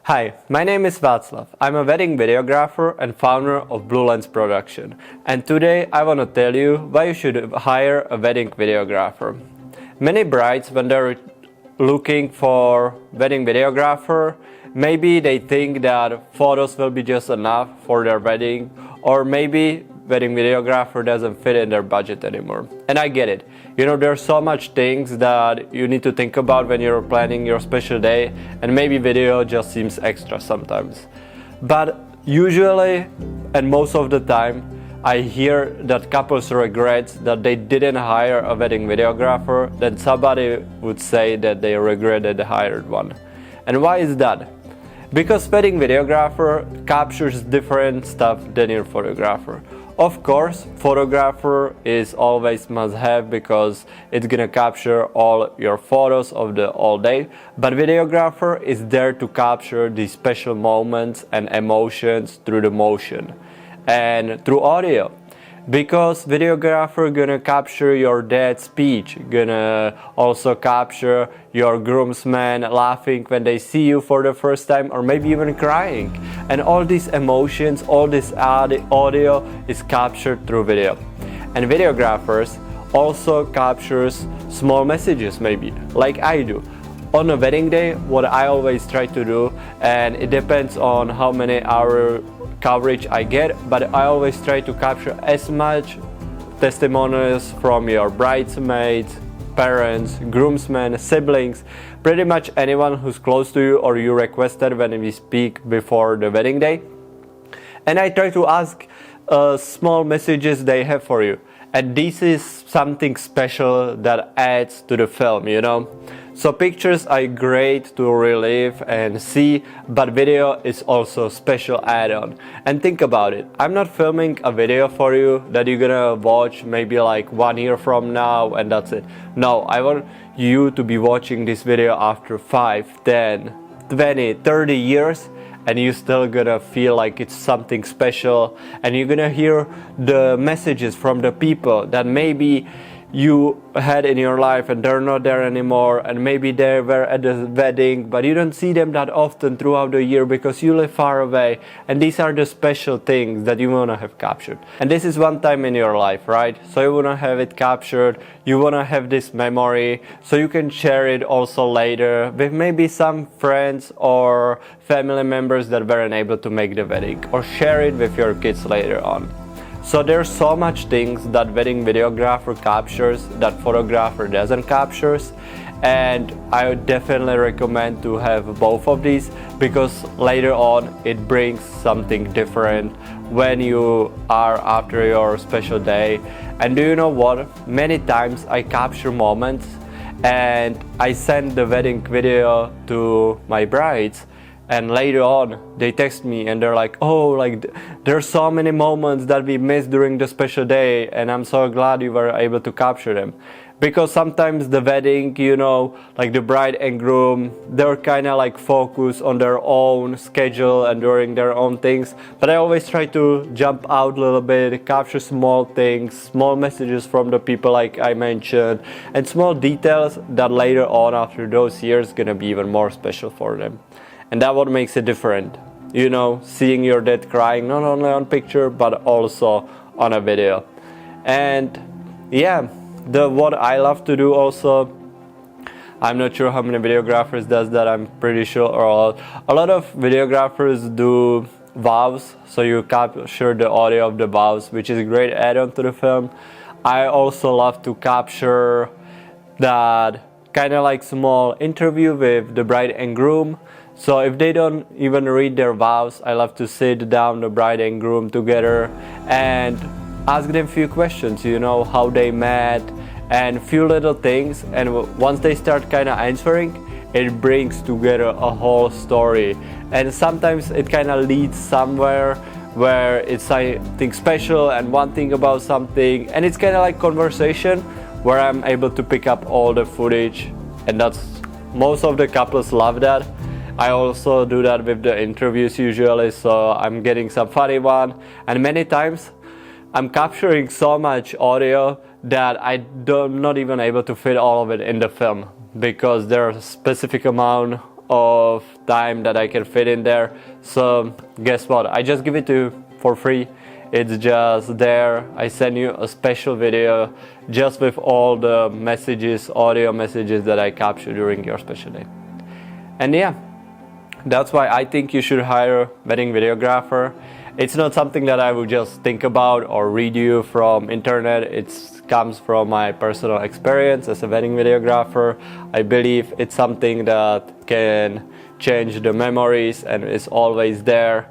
Hi, my name is Václav. I'm a wedding videographer and founder of BlueLens production. And today I want to tell you why you should hire a wedding videographer. Many brides, when they're looking for wedding videographer, maybe they think that photos will be just enough for their wedding, or maybe wedding videographer doesn't fit in their budget anymore. And I get it. There's so much things that you need to think about when you're planning your special day, and maybe video just seems extra sometimes. But usually, and most of the time, I hear that couples regret that they didn't hire a wedding videographer, then somebody would say that they regretted they hired one. And why is that? Because wedding videographer captures different stuff than your photographer. Of course, photographer is always must have because it's gonna capture all your photos of the all day, but videographer is there to capture these special moments and emotions through the motion and through audio. Because videographer gonna capture your dad's speech, gonna also capture your groomsmen laughing when they see you for the first time, or maybe even crying. And all these emotions, all this audio is captured through video. And videographers also captures small messages, maybe, like I do. On a wedding day, what I always try to do, and it depends on how many hours coverage I get, but I always try to capture as much testimonials from your bridesmaids, parents, groomsmen, siblings, pretty much anyone who's close to you or you requested when we speak before the wedding day. And I try to ask small messages they have for you. And this is something special that adds to the film, So pictures are great to relive and see, but video is also a special add-on. And think about it, I'm not filming a video for you that you're gonna watch maybe like 1 year from now and that's it. No, I want you to be watching this video after 5, 10, 20, 30 years, and you're still gonna feel like it's something special, and you're gonna hear the messages from the people that maybe you had in your life and they're not there anymore, and maybe they were at the wedding but you don't see them that often throughout the year because you live far away, and these are the special things that you want to have captured. And this is one time in your life, right? So you want to have it captured, you want to have this memory so you can share it also later with maybe some friends or family members that weren't able to make the wedding, or share it with your kids later on. So there's so much things that wedding videographer captures that photographer doesn't captures, and I would definitely recommend to have both of these, because later on it brings something different when you are after your special day. And do you know what? Many times I capture moments and I send the wedding video to my brides, and later on they text me and they're like, there's so many moments that we missed during the special day, and I'm so glad you were able to capture them. Because sometimes the wedding, like the bride and groom, they're kind of like focused on their own schedule and doing their own things, but I always try to jump out a little bit, capture small things, small messages from the people like I mentioned, and small details that later on after those years gonna be even more special for them. And that what makes it different, seeing your dad crying not only on picture but also on a video. And yeah, what I love to do also, I'm not sure how many videographers does that, I'm pretty sure a lot of videographers do vows, so you capture the audio of the vows, which is a great add-on to the film. I also love to capture that kind of like small interview with the bride and groom. So if they don't even read their vows, I love to sit down the bride and groom together and ask them a few questions, how they met and few little things. And once they start kind of answering, it brings together a whole story. And sometimes it kind of leads somewhere where it's something special and one thing about something. And it's kind of like conversation where I'm able to pick up all the footage. And most of the couples love that. I also do that with the interviews usually, so I'm getting some funny one. And many times I'm capturing so much audio that I'm not even able to fit all of it in the film, because there's a specific amount of time that I can fit in there. So guess what, I just give it to you for free. It's just there. I send you a special video just with all the messages, audio messages that I capture during your special day. And yeah, that's why I think you should hire a wedding videographer. It's not something that I would just think about or read you from internet. It comes from my personal experience as a wedding videographer. I believe it's something that can change the memories and is always there.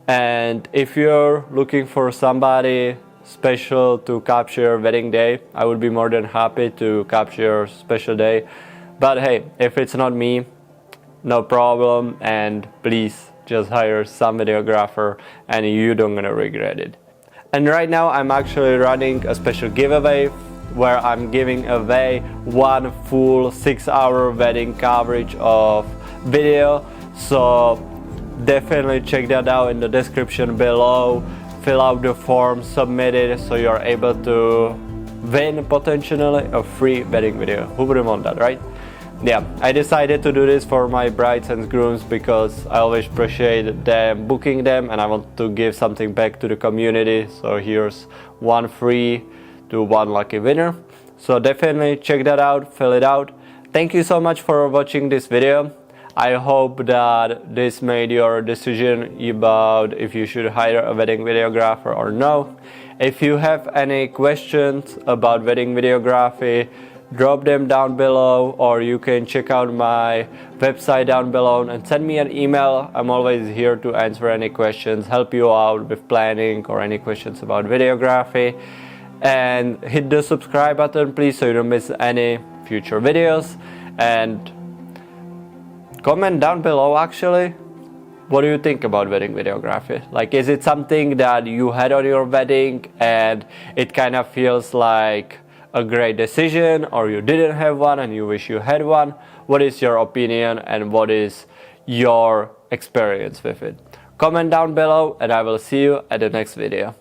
And if you're looking for somebody special to capture your wedding day, I would be more than happy to capture your special day. But hey, if it's not me, no problem, and please just hire some videographer and you don't gonna regret it. And right now I'm actually running a special giveaway where I'm giving away one full 6-hour wedding coverage of video. So definitely check that out in the description below. Fill out the form, submit it, so you're able to win potentially a free wedding video. Who wouldn't want that, right? Yeah, I decided to do this for my brides and grooms because I always appreciate them booking them and I want to give something back to the community. So here's one free to one lucky winner. So definitely check that out, fill it out. Thank you so much for watching this video. I hope that this made your decision about if you should hire a wedding videographer or no. If you have any questions about wedding videography, drop them down below, or you can check out my website down below and send me an email. I'm always here to answer any questions, help you out with planning or any questions about videography. And hit the subscribe button please so you don't miss any future videos. And comment down below actually, what do you think about wedding videography? Like, is it something that you had on your wedding and it kind of feels like a great decision, or you didn't have one and you wish you had one? What is your opinion and what is your experience with it? Comment down below and I will see you at the next video.